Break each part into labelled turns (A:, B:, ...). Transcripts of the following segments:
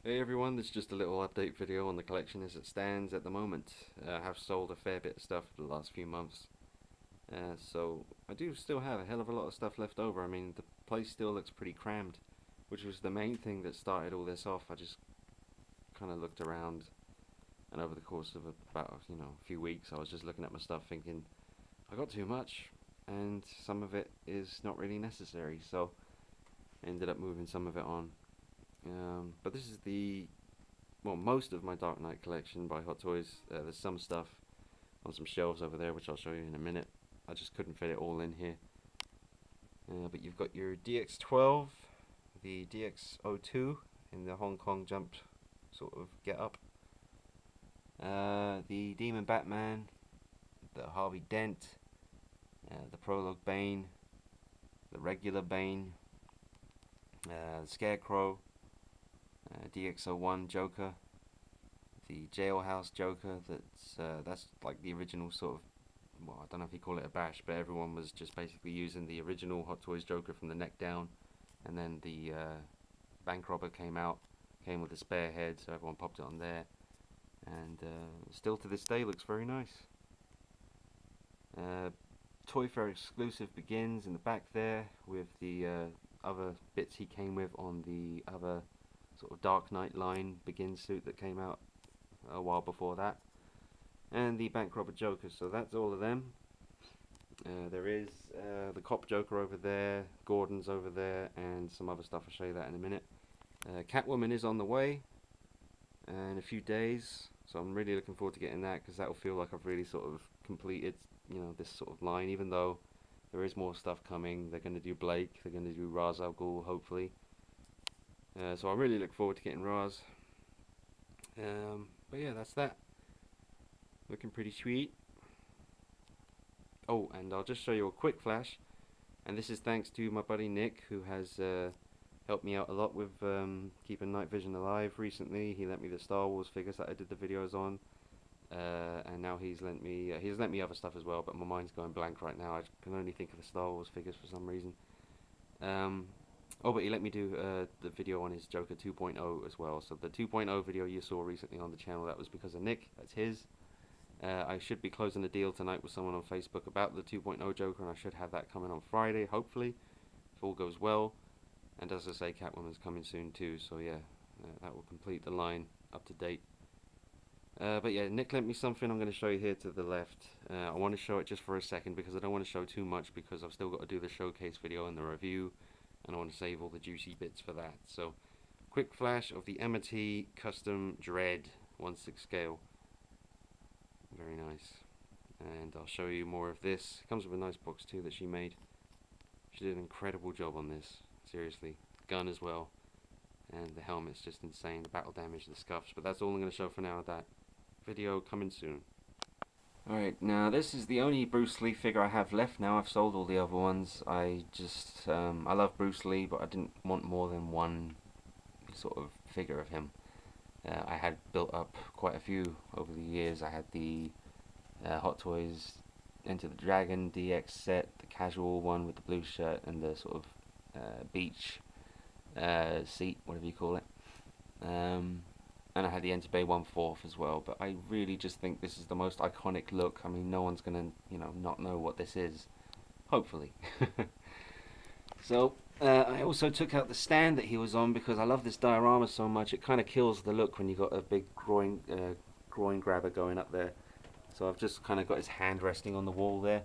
A: Hey everyone, this is just a little update video on the collection as it stands at the moment. I have sold a fair bit of stuff for the last few months. So I do still have a hell of a lot of stuff left over. I mean, the place still looks pretty crammed, which was the main thing that started all this off. I just kind of looked around, and over the course of about, a few weeks, I was just looking at my stuff thinking, I got too much, and some of it is not really necessary, so I ended up moving some of it on. But this is most of my Dark Knight collection by Hot Toys. There's some stuff on some shelves over there, which I'll show you in a minute. I just couldn't fit it all in here. But you've got your DX12, the DX02 in the Hong Kong jump sort of get up, the Demon Batman, the Harvey Dent, the Prologue Bane, the regular Bane, the Scarecrow, DX01 Joker, the Jailhouse Joker. That's like the original sort of, well, I don't know if you call it a bash, but everyone was just basically using the original Hot Toys Joker from the neck down, and then the bank robber came with a spare head, so everyone popped it on there, and still to this day looks very nice. Toy Fair exclusive begins in the back there with the other bits he came with on the other sort of Dark Knight line begin suit that came out a while before that, and the bank robber Joker. So that's all of them. There is the cop Joker over there, Gordon's over there, and some other stuff. I'll show you that in a minute. Catwoman is on the way in a few days, so I'm really looking forward to getting that, because that will feel like I've really sort of completed, this sort of line, even though there is more stuff coming. They're going to do Blake, they're going to do Ra's al Ghul, hopefully. So I really look forward to getting Ra's. But yeah, that's that. Looking pretty sweet. Oh, and I'll just show you a quick flash, and this is thanks to my buddy Nick, who has helped me out a lot with keeping Night Vision alive recently. He lent me the Star Wars figures that I did the videos on, and now he's lent me other stuff as well, but my mind's going blank right now. I can only think of the Star Wars figures for some reason. Oh, but he let me do the video on his Joker 2.0 as well. So the 2.0 video you saw recently on the channel, that was because of Nick. That's his. I should be closing a deal tonight with someone on Facebook about the 2.0 Joker, and I should have that coming on Friday, hopefully, if all goes well. And as I say, Catwoman's coming soon too, so yeah, that will complete the line up to date. But yeah, Nick lent me something I'm going to show you here to the left. I want to show it just for a second, because I don't want to show too much, because I've still got to do the showcase video and the review, and I want to save all the juicy bits for that. So, quick flash of the M&T Custom Dread 1/6 scale. Very nice. And I'll show you more of this. It comes with a nice box too that she made. She did an incredible job on this. Seriously. Gun as well. And the helmet's just insane. The battle damage, the scuffs. But that's all I'm going to show for now. That video coming soon. Alright, now this is the only Bruce Lee figure I have left now. I've sold all the other ones. I love Bruce Lee, but I didn't want more than one sort of figure of him. I had built up quite a few over the years. I had the Hot Toys Enter the Dragon DX set, the casual one with the blue shirt and the sort of beach seat, whatever you call it. And I had the Enterbay 1/4 as well, but I really just think this is the most iconic look. I mean, no one's gonna, not know what this is, hopefully. So, I also took out the stand that he was on, because I love this diorama so much. It kind of kills the look when you got a big groin grabber going up there. So I've just kind of got his hand resting on the wall there.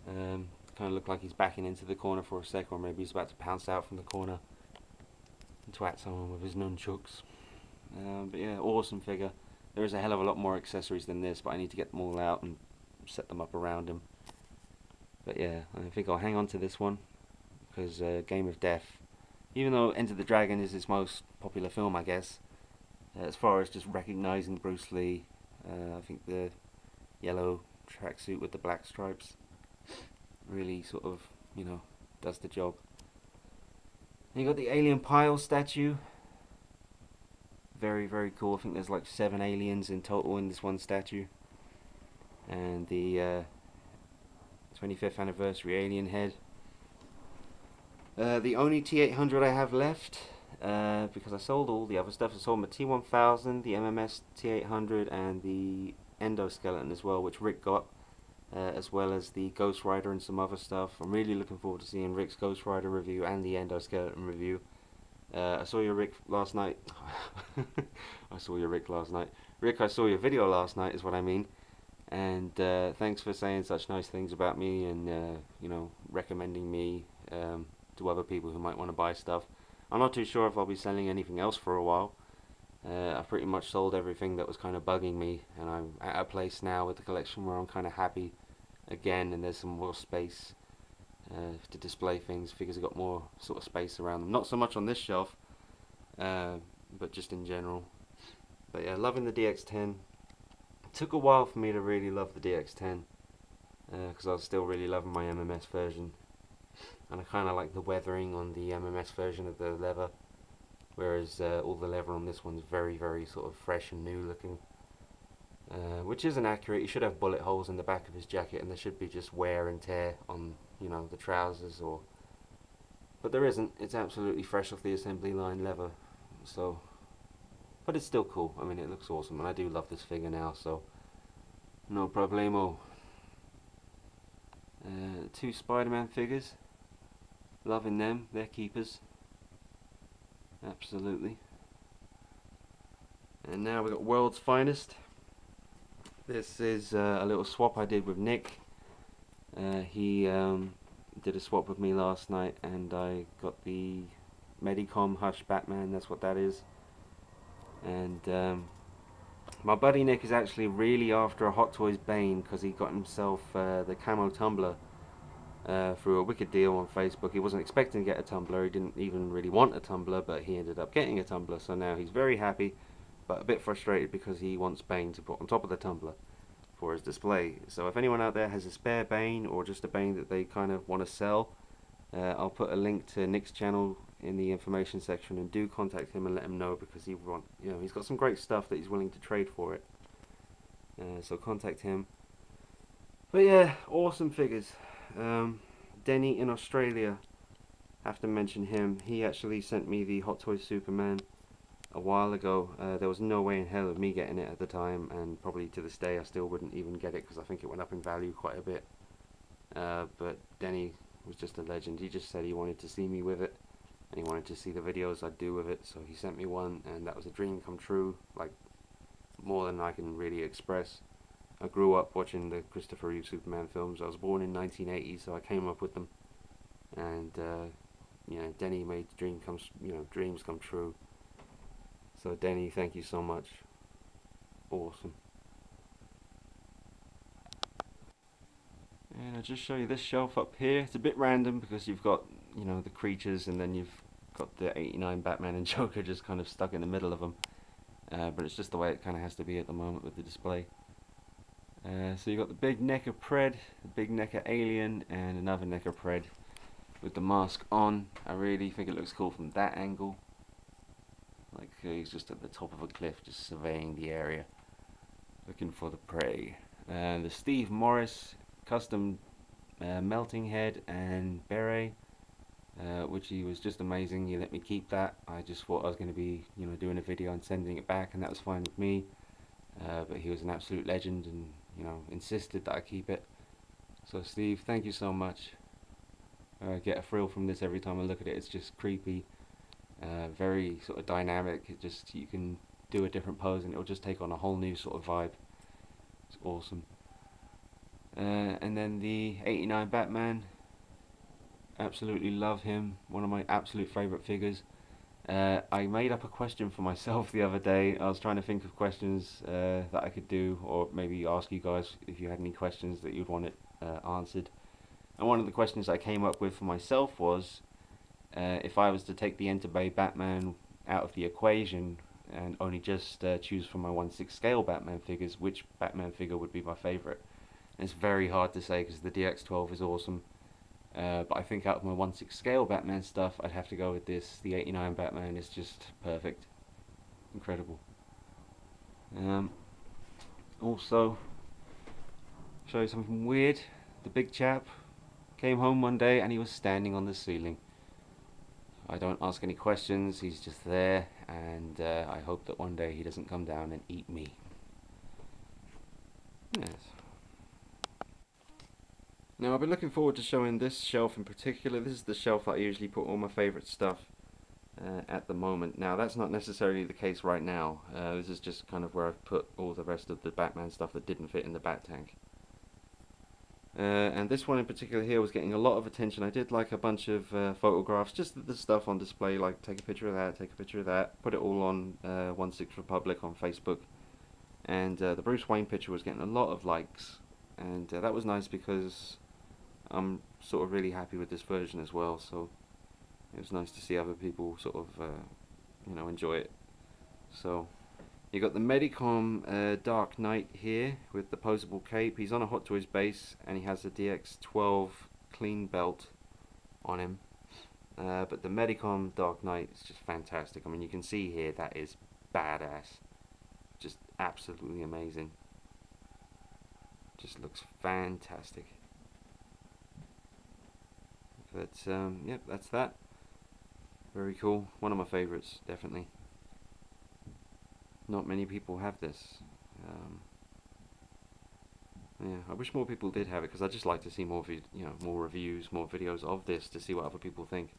A: Kind of look like he's backing into the corner for a sec, or maybe he's about to pounce out from the corner and twat someone with his nunchucks. But yeah, awesome figure. There is a hell of a lot more accessories than this, but I need to get them all out and set them up around him. But yeah, I think I'll hang on to this one, because Game of Death, even though Enter the Dragon is his most popular film, I guess, as far as just recognizing Bruce Lee, I think the yellow tracksuit with the black stripes really sort of, does the job. And you got the Alien Pile statue. Very, very cool. I think there's like 7 aliens in total in this one statue. And the 25th anniversary alien head. The only T800 I have left because I sold all the other stuff. I sold my T1000, the MMS T800, and the endoskeleton as well, which Rick got, as well as the Ghost Rider and some other stuff. I'm really looking forward to seeing Rick's Ghost Rider review and the endoskeleton review. I saw your Rick last night. I saw your Rick last night. Rick, I saw your video last night is what I mean. And thanks for saying such nice things about me and you know, recommending me to other people who might want to buy stuff. I'm not too sure if I'll be selling anything else for a while. I've pretty much sold everything that was kind of bugging me, and I'm at a place now with the collection where I'm kind of happy again, and there's some more space to display things. Figures have got more sort of space around them. Not so much on this shelf, but just in general. But yeah, loving the DX10. It took a while for me to really love the DX10 because I was still really loving my MMS version. And I kind of like the weathering on the MMS version of the leather, whereas all the leather on this one's very, very sort of fresh and new looking, which isn't accurate. He should have bullet holes in the back of his jacket, and there should be just wear and tear on, you know, the trousers, but there isn't. It's absolutely fresh off the assembly line leather, so, but it's still cool. I mean, it looks awesome, and I do love this figure now, so no problemo. 2 Spider-Man figures. Loving them, they're keepers. Absolutely. And now we've got World's Finest. This is a little swap I did with Nick. He did a swap with me last night, and I got the Medicom Hush Batman, that's what that is. And my buddy Nick is actually really after a Hot Toys Bane because he got himself the camo tumbler through a wicked deal on Facebook. He wasn't expecting to get a tumbler, he didn't even really want a tumbler, but he ended up getting a tumbler, so now he's very happy, but a bit frustrated because he wants Bane to put on top of the tumbler for his display. So if anyone out there has a spare Bane, or just a Bane that they kind of want to sell, I'll put a link to Nick's channel in the information section, and do contact him and let him know, because he's got some great stuff that he's willing to trade for it. So contact him. But yeah, awesome figures. Denny in Australia, have to mention him. He actually sent me the Hot Toys Superman a while ago. There was no way in hell of me getting it at the time, and probably to this day I still wouldn't even get it because I think it went up in value quite a bit. But Denny was just a legend. He just said he wanted to see me with it, and he wanted to see the videos I'd do with it, so he sent me one, and that was a dream come true, like more than I can really express. I grew up watching the Christopher Reeve Superman films. I was born in 1980, so I came up with them, and you know, Denny made dreams come true. So Denny, thank you so much. Awesome. And I'll just show you this shelf up here. It's a bit random because you've got, you know, the creatures, and then you've got the 89 Batman and Joker just kind of stuck in the middle of them. But it's just the way it kind of has to be at the moment with the display. So you've got the big NECA Pred, the big NECA Alien, and another NECA Pred with the mask on. I really think it looks cool from that angle. Like he's just at the top of a cliff, just surveying the area, looking for the prey. The Steve Morris custom melting head and beret, which he was just amazing. He let me keep that. I just thought I was going to be, you know, doing a video and sending it back, and that was fine with me. But he was an absolute legend, and you know, insisted that I keep it. So Steve, thank you so much. I get a thrill from this every time I look at it. It's just creepy, very sort of dynamic. It just, you can do a different pose and it'll just take on a whole new sort of vibe. It's awesome. And then the 89 Batman, absolutely love him. One of my absolute favourite figures. I made up a question for myself the other day. I was trying to think of questions that I could do, or maybe ask you guys if you had any questions that you'd want it answered. And one of the questions I came up with for myself was, if I was to take the Enterbay Batman out of the equation and only just choose from my 1/6 scale Batman figures, which Batman figure would be my favourite? And it's very hard to say because the DX12 is awesome. But I think out of my 1/6 scale Batman stuff, I'd have to go with this. The 89 Batman is just perfect. Incredible. Also, show you something weird. The big chap came home one day and he was standing on the ceiling. I don't ask any questions, he's just there, and I hope that one day he doesn't come down and eat me. Yes. Now I've been looking forward to showing this shelf in particular. This is the shelf that I usually put all my favourite stuff at the moment. Now that's not necessarily the case right now. This is just kind of where I've put all the rest of the Batman stuff that didn't fit in the Bat Tank. And this one in particular here was getting a lot of attention. I did like a bunch of photographs, just the stuff on display, like take a picture of that, take a picture of that, put it all on 16 Republic on Facebook. And the Bruce Wayne picture was getting a lot of likes, and that was nice because I'm sort of really happy with this version as well, so it was nice to see other people sort of you know, enjoy it. So you got the Medicom Dark Knight here with the posable cape. He's on a Hot Toys base and he has a DX12 clean belt on him, but the Medicom Dark Knight is just fantastic. I mean, you can see here that is badass, just absolutely amazing, just looks fantastic. But yep, that's that. Very cool. One of my favorites, definitely. Not many people have this. Yeah, I wish more people did have it, because I just like to see more, more reviews, more videos of this to see what other people think.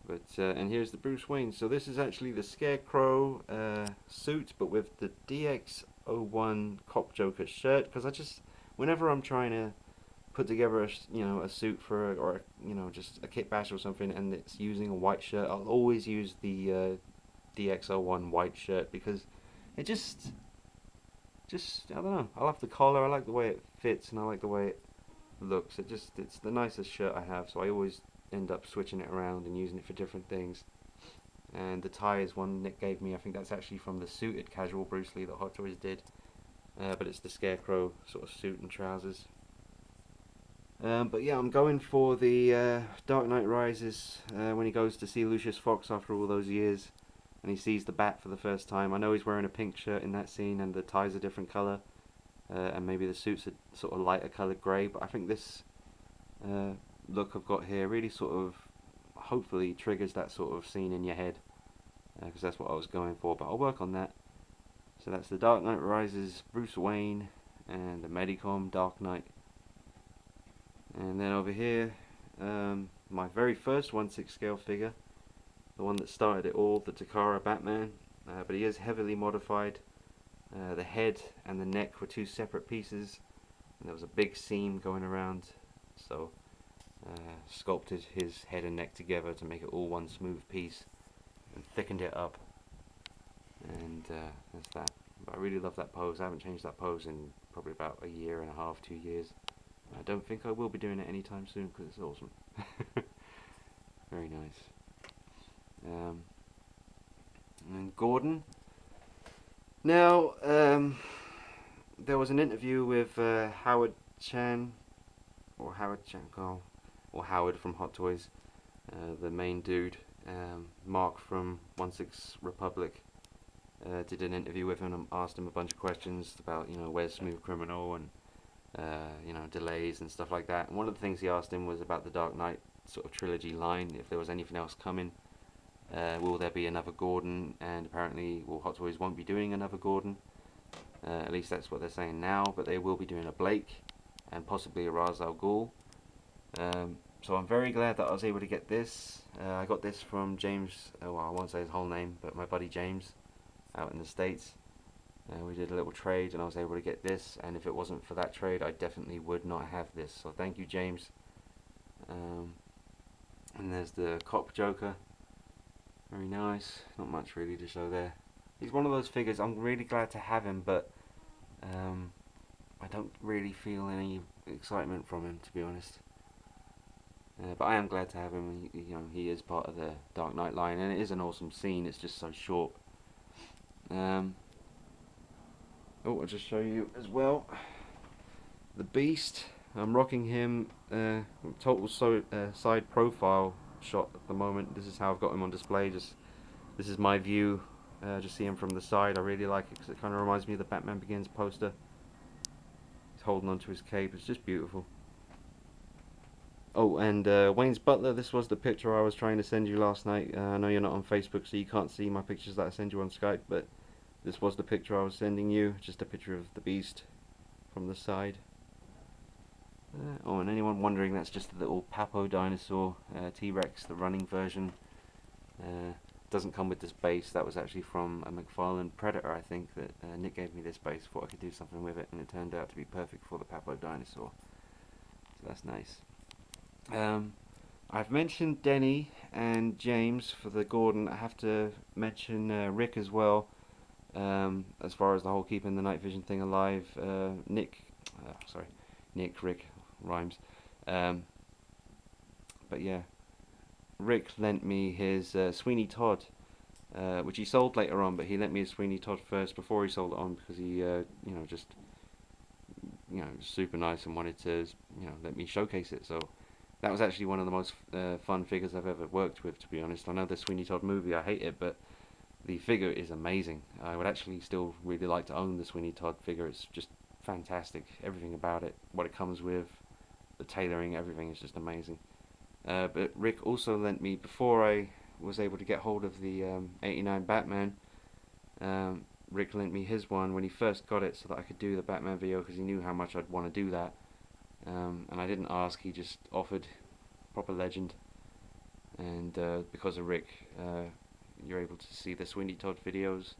A: But and here's the Bruce Wayne. So this is actually the Scarecrow suit, but with the DX01 Cop Joker shirt. Because whenever I'm trying to put together a suit for or just a kit bash or something, and it's using a white shirt, I'll always use the DX01 white shirt, because it just I don't know, I love the collar, I like the way it fits, and I like the way it looks. It's the nicest shirt I have, so I always end up switching it around and using it for different things. And the tie is one Nick gave me. I think that's actually from the suited casual Bruce Lee that Hot Toys did, but it's the Scarecrow sort of suit and trousers. But yeah, I'm going for the Dark Knight Rises, when he goes to see Lucius Fox after all those years and he sees the Bat for the first time. I know he's wearing a pink shirt in that scene and the tie's a different colour, and maybe the suit's a sort of lighter coloured grey, but I think this look I've got here really sort of hopefully triggers that sort of scene in your head, because that's what I was going for, but I'll work on that. So that's the Dark Knight Rises Bruce Wayne and the Medicom Dark Knight. And then over here, my very first 1/6 scale figure, the one that started it all, the Takara Batman, but he is heavily modified. The head and the neck were two separate pieces, and there was a big seam going around, so sculpted his head and neck together to make it all one smooth piece, and thickened it up, and that's that. But I really love that pose. I haven't changed that pose in probably about a year and a half, 2 years. I don't think I will be doing it anytime soon, because it's awesome. Very nice. And Gordon. Now, there was an interview with Howard Chan, or Howard from Hot Toys, the main dude. Mark from 16 Republic did an interview with him and asked him a bunch of questions about, where's Smooth Criminal and delays and stuff like that. And one of the things he asked him was about the Dark Knight sort of trilogy line, if there was anything else coming. Will there be another Gordon? And apparently, well, Hot Toys won't be doing another Gordon. At least that's what they're saying now, but they will be doing a Blake and possibly a Ra's al Ghul. So I'm very glad that I was able to get this. I got this from James, well, I won't say his whole name, but my buddy James out in the States. We did a little trade and I was able to get this, and if it wasn't for that trade I definitely would not have this, so thank you, James. And there's the Cop Joker, very nice, not much really to show there. He's one of those figures, I'm really glad to have him, but I don't really feel any excitement from him, to be honest. But I am glad to have him. He is part of the Dark Knight line, and it is an awesome scene, it's just so short. Oh, I'll just show you as well the Beast. I'm rocking him total side profile shot at the moment. This is how I've got him on display. This is my view. Just see him from the side. I really like it because it kind of reminds me of the Batman Begins poster. He's holding onto his cape. It's just beautiful. Oh, and Wayne's Butler, this was the picture I was trying to send you last night. I know you're not on Facebook, so you can't see my pictures that I send you on Skype, but this was the picture I was sending you, just a picture of the beast from the side. Oh, and anyone wondering, that's just a little Papo dinosaur, T-Rex, the running version. Doesn't come with this base. That was actually from a McFarlane Predator, I think, that Nick gave me this base, thought I could do something with it, and it turned out to be perfect for the Papo dinosaur. So that's nice. I've mentioned Denny and James for the Gordon. I have to mention Rick as well, as far as the whole keeping the night vision thing alive. Nick, Rick, rhymes. But yeah, Rick lent me his Sweeney Todd, which he sold later on, but he lent me his Sweeney Todd first before he sold it on, because he, just super nice and wanted to, let me showcase it. So that was actually one of the most fun figures I've ever worked with, to be honest. I know the Sweeney Todd movie, I hate it, but the figure is amazing. I would actually still really like to own the Sweeney Todd figure. It's just fantastic. Everything about it, what it comes with, the tailoring, everything is just amazing. But Rick also lent me, before I was able to get hold of the 89 Batman, Rick lent me his one when he first got it, so that I could do the Batman video, because he knew how much I'd want to do that. And I didn't ask, he just offered. Proper legend. And because of Rick, you're able to see the Sweeney Todd videos,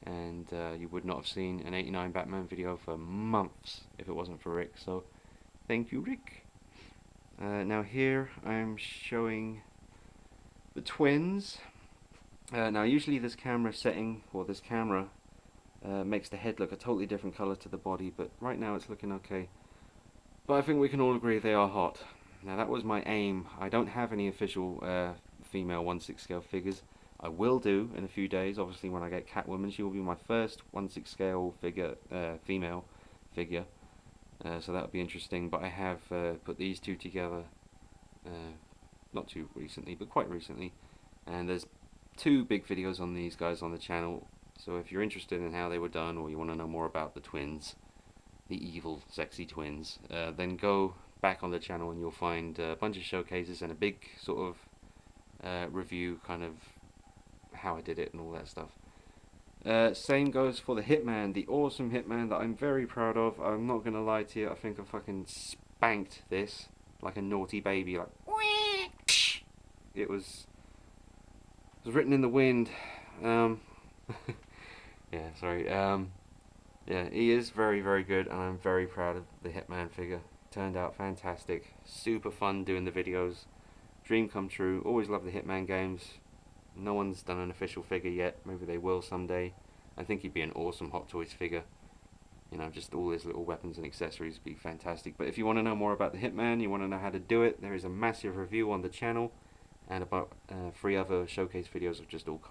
A: and you would not have seen an 89 Batman video for months if it wasn't for Rick. So thank you, Rick. Now here I'm showing the twins. Now usually this camera setting, or this camera, makes the head look a totally different color to the body, but right now it's looking okay. But I think we can all agree they are hot. Now that was my aim. I don't have any official female 1/6 scale figures. I will do in a few days. Obviously when I get Catwoman, she will be my first 1/6 scale figure, female figure. So that would be interesting. But I have put these two together, not too recently, but quite recently. And there's 2 big videos on these guys on the channel. So if you're interested in how they were done, or you want to know more about the twins, the evil, sexy twins, then go back on the channel and you'll find a bunch of showcases and a big sort of review, kind of how I did it and all that stuff. Same goes for the Hitman, the awesome Hitman that I'm very proud of. I'm not gonna lie to you, I think I fucking spanked this like a naughty baby, like it was written in the wind. Yeah, sorry. Yeah, he is very, very good, and I'm very proud of the Hitman figure. Turned out fantastic. Super fun doing the videos. Dream come true. Always love the Hitman games. No one's done an official figure yet. Maybe they will someday. I think he'd be an awesome Hot Toys figure. Just all his little weapons and accessories would be fantastic. But if you want to know more about the Hitman, you want to know how to do it, there is a massive review on the channel, and about 3 other showcase videos of just all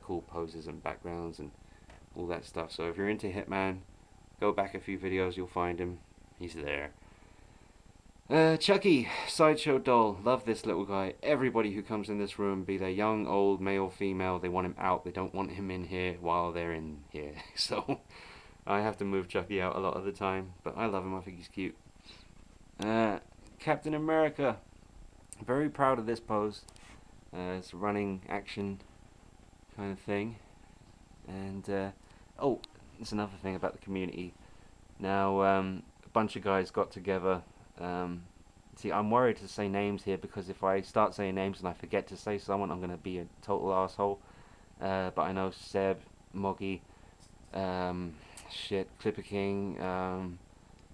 A: cool poses and backgrounds and all that stuff. So if you're into Hitman, go back a few videos, you'll find him. He's there. Chucky, Sideshow doll. Love this little guy. Everybody who comes in this room, be they young, old, male, female, they want him out. They don't want him in here while they're in here. So I have to move Chucky out a lot of the time, but I love him. I think he's cute. Captain America. Very proud of this pose. It's a running action kind of thing. And oh, there's another thing about the community. Now, a bunch of guys got together. See, I'm worried to say names here, because if I start saying names and I forget to say someone, I'm going to be a total asshole. But I know Seb, Moggy, Clipper King,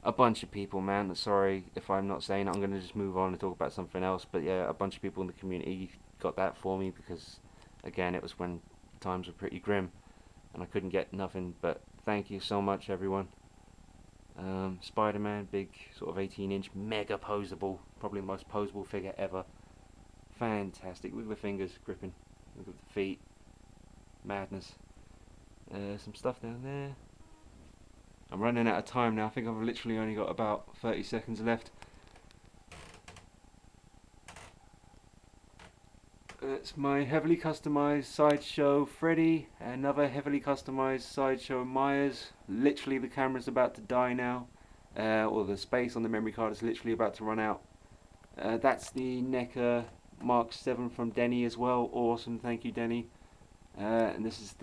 A: a bunch of people, man. Sorry if I'm not saying it. I'm going to just move on and talk about something else. But yeah, a bunch of people in the community got that for me, because, again, it was when times were pretty grim and I couldn't get nothing. But thank you so much, everyone. Spider-Man, big sort of 18-inch, mega posable, probably the most posable figure ever. Fantastic. Look at the fingers gripping. Look at the feet. Madness. Some stuff down there. I'm running out of time now. I think I've literally only got about 30 seconds left. It's my heavily customized Sideshow Freddy, another heavily customized Sideshow Myers. Literally the camera's about to die now, or the space on the memory card is literally about to run out. That's the NECA Mark 7 from Denny as well. Awesome, thank you Denny. And this is the